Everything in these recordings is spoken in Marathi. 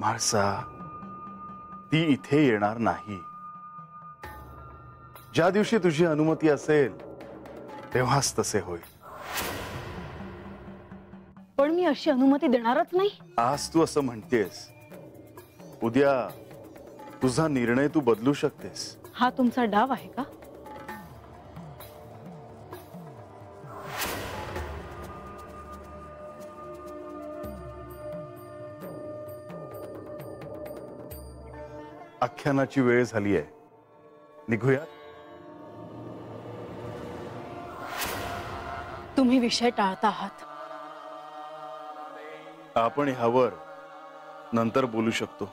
म्हाळसा, ती इथे येणार नाही. ज्या दिवशी तुझी अनुमती असेल तेव्हाच तसे होईल. पण मी अशी अनुमती देणारच नाही. आज तू असं म्हणतेस, उद्या तुझा निर्णय तू बदलू शकतेस. हा तुमचा डाव आहे का? आख्यानाची वेळ झाली आहे, निघूया. तुम्ही विषय टाळता आहात. आपण ह्यावर नंतर बोलू शकतो.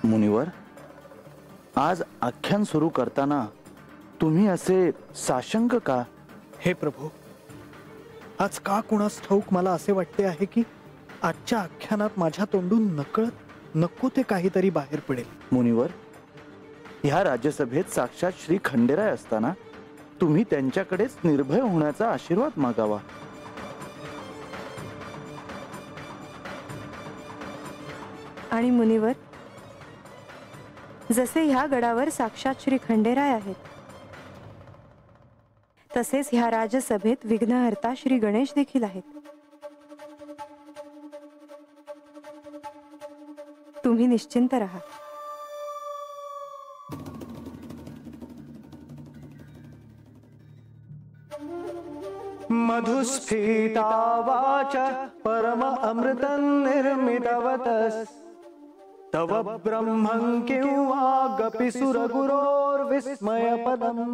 मुनिवर, आज आख्यान सुरू करताना तुम्ही असे साशंक का? हे प्रभू, आज का कुणास ठाऊक मला असे वाटते आहे की आजच्या आख्यानात माझ्या तोंडून नकळत नको ते काहीतरी बाहेर पडेल. मुनिवर, ह्या राज्यसभेत साक्षात श्री खंडेराय असताना तुम्ही त्यांच्याकडेच निर्भय होण्याचा आशीर्वाद मागावा. आणि मुनिवर, जसे ह्या गडावर साक्षात श्री खंडेराय आहेत, तसेच ह्या राजसभेत विघ्नहर्ता श्री गणेश देखील आहेत. तुम्ही निश्चिंत राहा. मधुस्फीता वाचा परम अमृतं निर्मितवतस् तव ब्रह्मं किंवागपि सुरगुरोर्विस्मयपदम्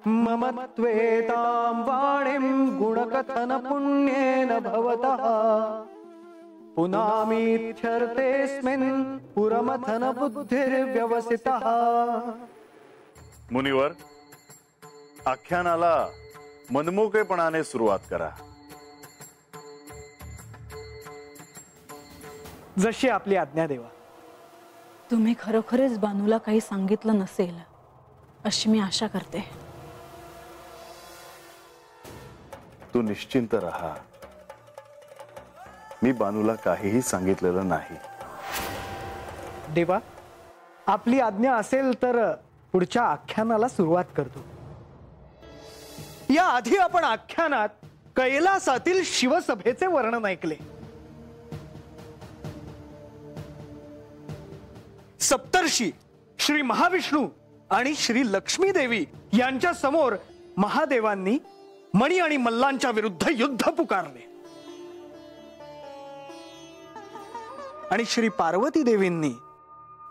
मम त्वेतां वाणीं गुणकथन पुण्येन भवतः पुनामीत्यर्थेऽस्मिन् पुरमथन बुद्धिर्व्यवसितः. मुनिवर, आख्यानाला मनमोकळेपणाने सुरुवात करा. जशी आपली आज्ञा देवा. तुम्ही खरोखरच बानूला काही सांगितलं नसेल अशी मी आशा करते. तू निश्चिंत राहा, मी बानूला काहीही सांगितलेलं नाही. देवा, आपली आज्ञा असेल तर पुढच्या आख्यानाला सुरुवात करतो. या आधी आपण आख्यानात कैलासातील शिवसभेचे वर्णन ऐकले. सप्तर्षी श्री महाविष्णू आणि श्री लक्ष्मी देवी यांच्या समोर महादेवांनी मणी आणि मल्लांच्या विरुद्ध युद्ध पुकारले आणि श्री पार्वती देवींनी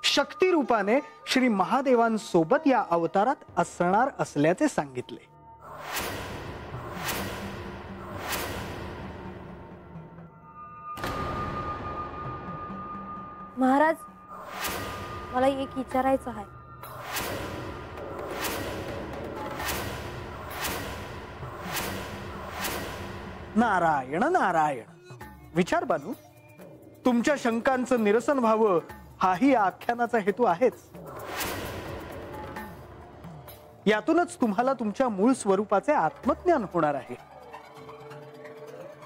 शक्ती रूपाने श्री महादेवांसोबत या अवतारात असणार असल्याचे सांगितले. महाराज, मला एक विचारायचं आहे. नारायण नारायण. विचार बानू. तुमच्या शंकांचं निरसन व्हावं हाही या आख्यानाचा हेतू आहेच. यातूनच तुम्हाला तुमच्या मूळ स्वरूपाचे आत्मज्ञान होणार आहे.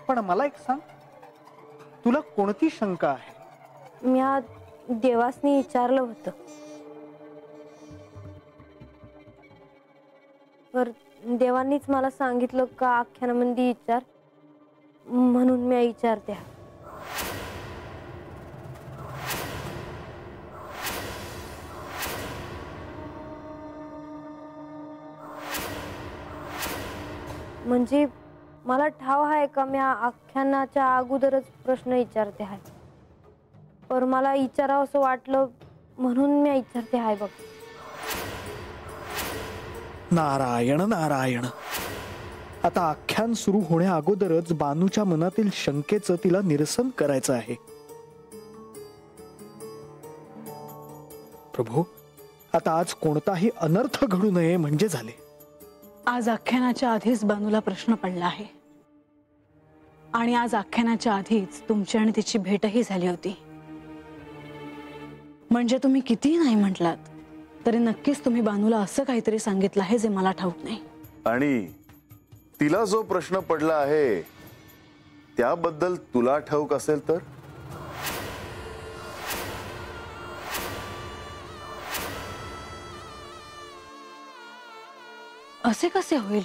पण मला एक सांग, तुला कोणती शंका आहे? मी देवासनी विचारलं होतं, पर देवांनीच मला सांगितलं का आख्यानामध्ये विचार, म्हणून मी विचारते. म्हणजे मला ठाव आहे का मी आख्यानाच्या अगोदरच प्रश्न विचारते आहे, पर मला विचारावं असं वाटलं म्हणून मी विचारते आहे बघ. नारायण नारायण. आता आख्यान सुरू होण्या अगोदरच बानूच्या मनातील शंकेचं तिला निरसन करायचं आहे. प्रभू, आता आज कोणताही अनर्थ घडू नये म्हणजे झाले. आज आख्यानाच्या आधीच बानूला प्रश्न पडला आहे आणि आज आख्यानाच्या आधीच तुमची आणि तिची भेटही झाली होती. म्हणजे तुम्ही कितीही नाही म्हटलात तरी नक्कीच तुम्ही बानूला असं काहीतरी सांगितलं आहे जे मला ठाऊक नाही. आणि तिला जो प्रश्न पडला आहे त्याबद्दल तुला ठाऊक असेल तर? असे कसे होईल?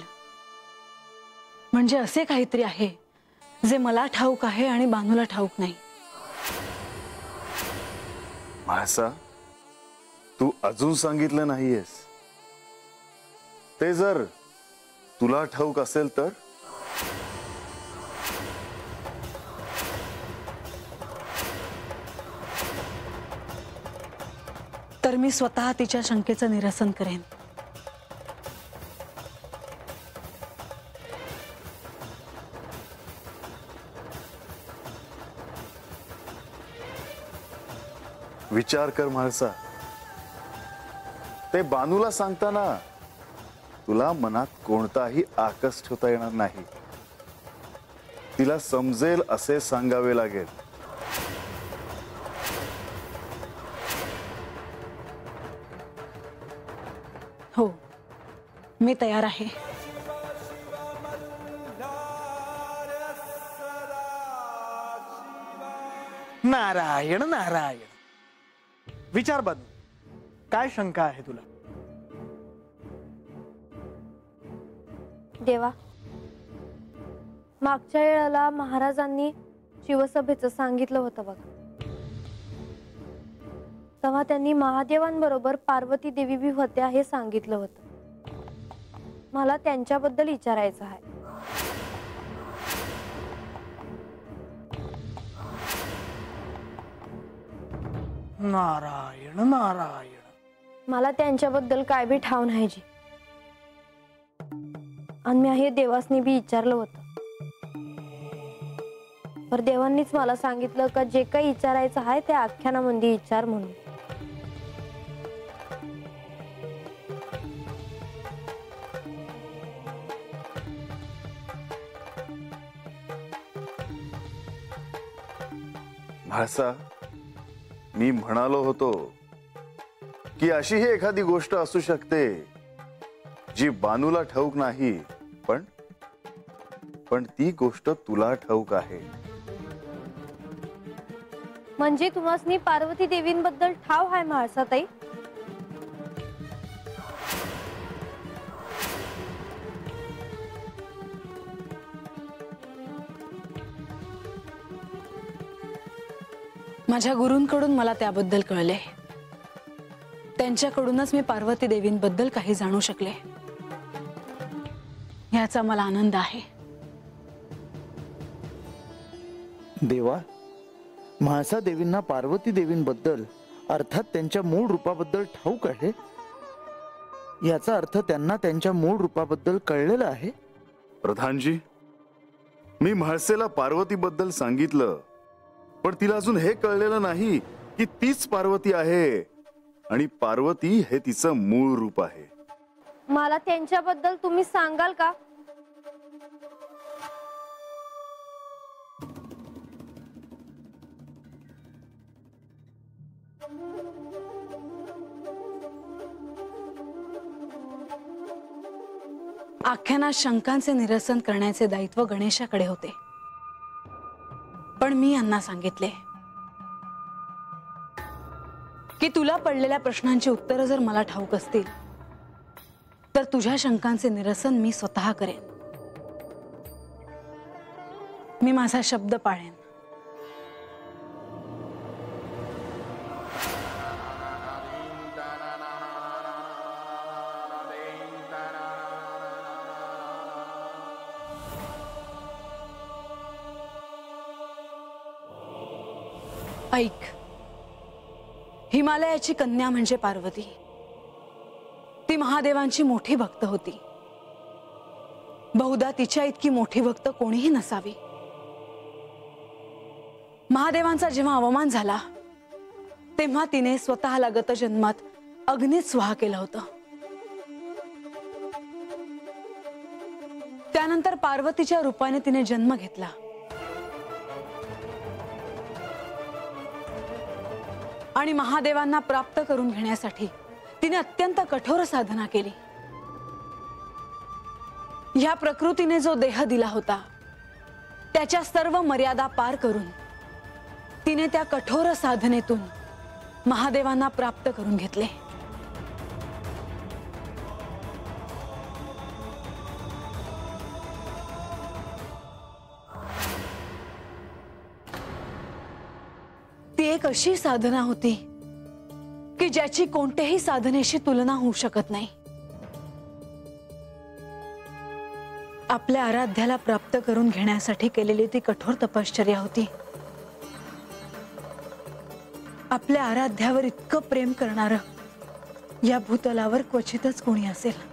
म्हणजे असे काहीतरी आहे जे मला ठाऊक आहे आणि बानूला ठाऊक नाही. म्हाळसा, तू अजून सांगितलं नाहीयेस. ते जर तुला ठाऊक असेल तर? तर मी स्वतः तिच्या शंकेचं निरसन करेन. विचार कर म्हाळसा. ते बानूला सांगताना तुला मनात कोणताही आकस ठेवता येणार नाही. तिला समजेल असे सांगावे लागेल. हो, मी तयार आहे. नारायण नारायण. विचार बानू, काय शंका आहे तुला? देवा, मागच्या वेळेला महाराजांनी शिवसभेचं सांगितलं होतं बघा. तेव्हा त्यांनी महादेवांबरोबर पार्वती देवी बी होत्या हे सांगितलं होतं. मला त्यांच्याबद्दल विचारायचं आहे. नारायण नारायण. मला त्यांच्याबद्दल काय बी ठाव नाही जी. आणि मी हे देवासनी बी विचारलं होतं, पर देवांनीच मला सांगितलं का जे काही विचारायचं आहे ते आख्यानामध्ये विचार म्हणून. म्हाळसा, मी म्हणालो होतो की अशी ही एखादी गोष्ट असू शकते जी बानूला ठाऊक नाही, पण ती गोष्ट तुला ठाऊक आहे. म्हणजे तुम्हासनी पार्वती देवींबद्दल ठाव आहे म्हाळसाताई? माझ्या गुरूंकडून मला त्याबद्दल कळले. त्यांच्याकडूनच मी पार्वती देवींबद्दल काही जाणू शकले. याचा मला आनंद आहे. देवा, म्हाळसा देवींना पार्वती देवींबद्दल अर्थात त्यांच्या मूळ रूपाबद्दल ठाऊक आहे. याचा अर्थ त्यांना त्यांच्या मूळ रूपाबद्दल कळलेलं आहे. प्रधानजी, मी म्हाळसेला पार्वतीबद्दल सांगितलं, पण तिला अजून हे कळलेलं नाही की तीच पार्वती आहे आणि पार्वती हे तिचं मूळ रूप आहे. मला त्यांच्याबद्दल तुम्ही सांगाल का? आख्यानात शंकांचे निरसन करण्याचे दायित्व गणेशाकडे होते, पण मी यांना सांगितले की तुला पडलेल्या प्रश्नांची उत्तरं जर मला ठाऊक असतील तर तर तुझ्या शंकांचे निरसन मी स्वतः करेन. मी माझा शब्द पाळेन. ऐक, हिमालयाची कन्या म्हणजे पार्वती. ती महादेवांची मोठी भक्त होती. बहुधा तिच्या इतकी मोठी भक्त कोणीही नसावी. महादेवांचा जेव्हा अवमान झाला तेव्हा तिने स्वतःला गत जन्मात अग्नीत स्वाहा केलं होतं. त्यानंतर पार्वतीच्या रूपाने तिने जन्म घेतला. आणि महादेवांना प्राप्त करून घेण्यासाठी तिने अत्यंत कठोर साधना केली. या प्रकृतीने जो देह दिला होता त्याच्या सर्व मर्यादा पार करून तिने त्या कठोर साधनेतून महादेवांना प्राप्त करून घेतले. ती एक अशी साधना होती की ज्याची कोणत्याही साधनेशी तुलना होऊ शकत नाही. आपल्या आराध्याला प्राप्त करून घेण्यासाठी केलेली ती कठोर तपश्चर्या होती. आपल्या आराध्यावर इतकं प्रेम करणारं या भूतलावर क्वचितच कोणी असेल.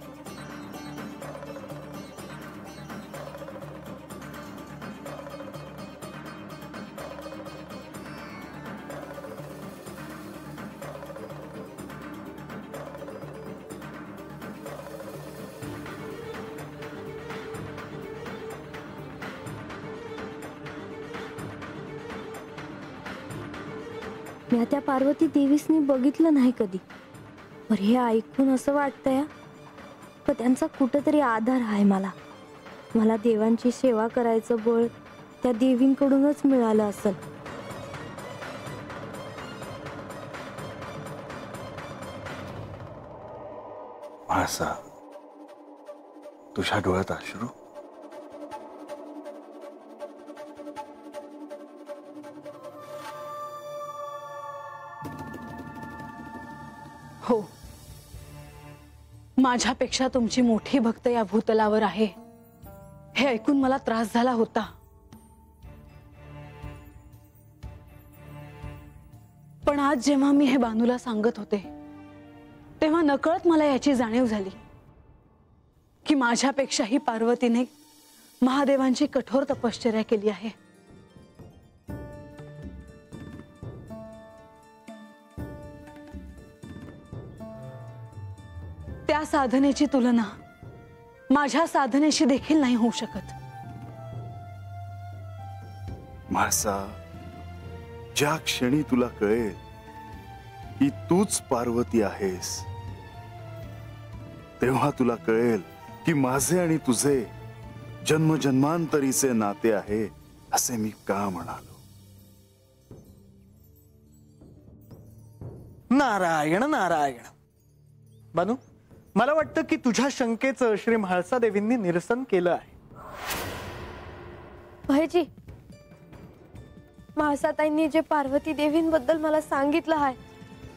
मी त्या पार्वती देवीसनी बघितलं नाही कधी, पण हे ऐकून असं वाटतंय पण त्यांचा कुठेतरी आधार आहे. मला देवांची सेवा करायचं बळ त्या देवींकडूनच मिळालं असेल. म्हाळसा, तुझ्या डोळ्यात अश्रू? हो, माझ्यापेक्षा तुमची मोठी भक्त या भूतलावर आहे हे ऐकून मला त्रास झाला होता. पण आज जेव्हा मी हे बानूला सांगत होते तेव्हा नकळत मला याची जाणीव झाली की माझ्यापेक्षाही पार्वतीने महादेवांची कठोर तपश्चर्या केली आहे. त्या साधनेची तुलना माझ्या साधनेशी देखील नाही होऊ शकत. म्हाळसा, ज्या क्षणी तुला कळेल की तूच पार्वती आहेस तेव्हा तुला कळेल की माझे आणि तुझे जन्मजन्मांतरीचे नाते आहे असे मी का म्हणालो. नारायण नारायण. बानू, मला वाटतं की तुझ्या शंकेचं श्री म्हाळसा देवींनी निरसन केलं आहे. भाईजी, म्हाळसाताईंनी जे पार्वती देवींबद्दल मला सांगितलं आहे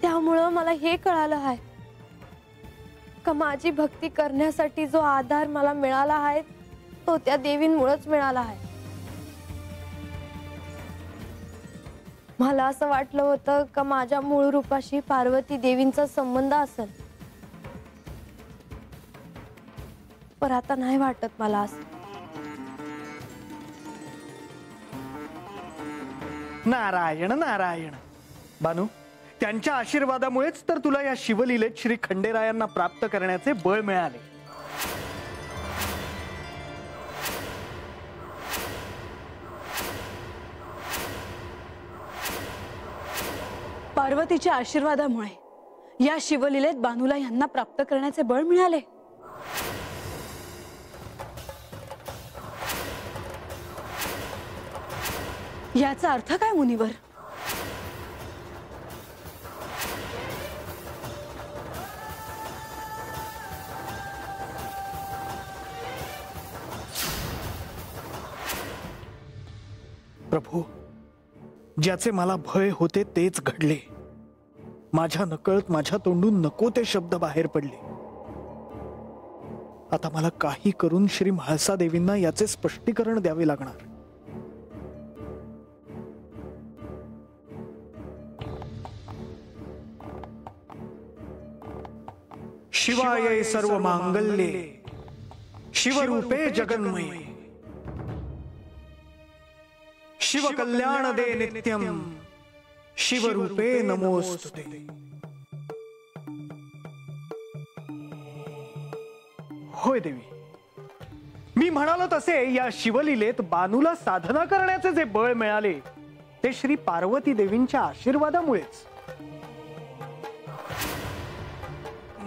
त्यामुळं मला हे कळालं आहे का माझी भक्ती करण्यासाठी जो आधार मला मिळाला आहे तो त्या देवींमुळेच मिळाला आहे. मला असं वाटलं होतं का माझ्या मूळ रूपाशी पार्वती देवींचा संबंध असेल, पण आता नाही वाटत मला असं. नारायण नारायण. बानू, त्यांच्या आशीर्वादामुळेच तर तुला या शिवलीलेत श्री खंडेरायांना प्राप्त करण्याचे बळ मिळाले. पार्वतीच्या आशीर्वादामुळे या शिवलीलेत बानूला यांना प्राप्त करण्याचे बळ मिळाले. याचा अर्थ काय मुनिवर? प्रभू, ज्याचे मला भय होते तेच घडले. माझ्या नकळत माझ्या तोंडून नको ते शब्द बाहेर पडले. आता मला काही करून श्री म्हाळसा देवींना याचे स्पष्टीकरण द्यावे लागणार. शिवाय सर्व मांगल्ये शिवरूपे जगन्मये शिव कल्याण दे नित्यम शिवरूपे नमोस्तुते. होय देवी, मी म्हणालो तसे या शिवलीलेत बानूला साधना करण्याचे जे बळ मिळाले ते श्री पार्वती देवींच्या आशीर्वादामुळेच.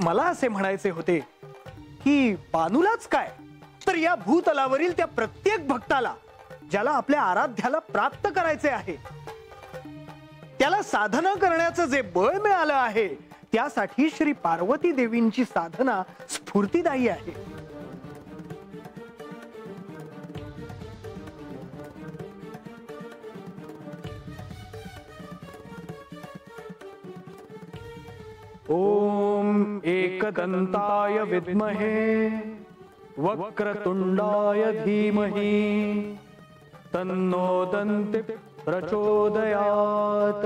मला असे म्हणायचे होते की बानूलाच काय, तर या भूतलावरील त्या प्रत्येक भक्ताला ज्याला आपल्या आराध्याला प्राप्त करायचे आहे, त्याला साधना करण्याचं जे बळ मिळालं आहे त्यासाठी श्री पार्वती देवींची साधना स्फूर्तिदायी आहे. ओम एकदंताय विद्महे वक्रतुंडाय धीमहि तन्नो दन्ति प्रचोदयात.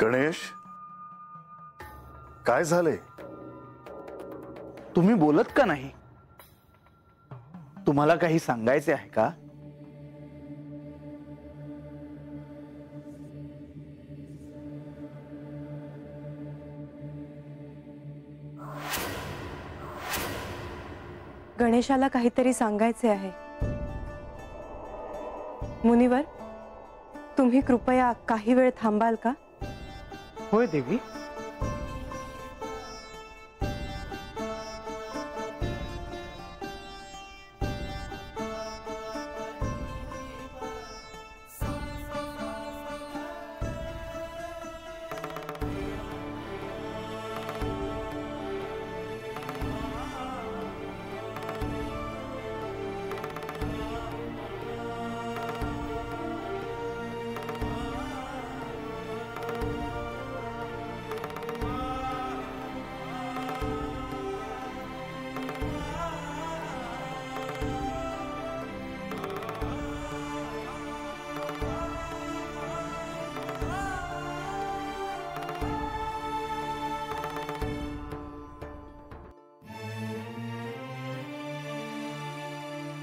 गणेश, काय झालंय? तुम्ही बोलत का नाही? तुम्हाला काही सांगायचे आहे का? गणेशाला काहीतरी सांगायचे आहे. मुनिवर, तुम्ही कृपया काही वेळ थांबाल का? होय देवी.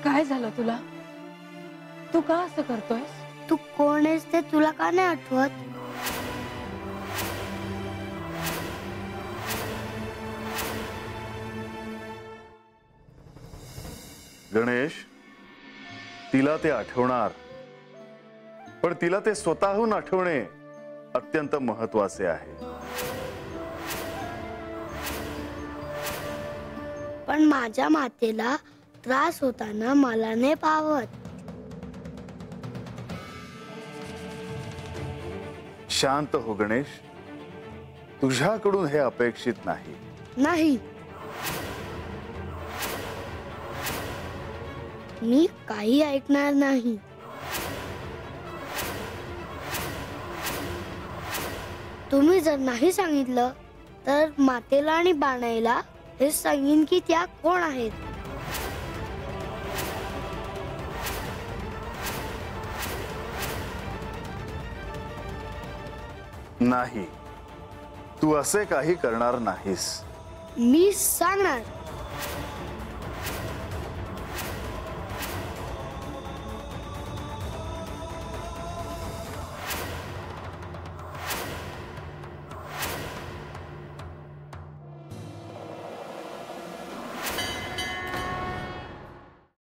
काय झालं तुला? तू का असं करतोयस? तू कोण आहेस ते तुला का नाही आठवत? गणेश, तिला ते आठवणार, पण तिला ते स्वतःहून आठवणे अत्यंत महत्वाचे आहे. पण माझ्या मातेला त्रास होताना मला नाही पावत. शांत हो गणेश, तुझ्याकडून हे अपेक्षित नाही. नाही, मी काही ऐकणार नाही. तुम्ही जर नाही सांगितलं तर मातेला आणि बाणाईला हे सांगीन की त्या कोण आहेत. नाही, तू असे काही करणार नाहीस. मी सांगणार.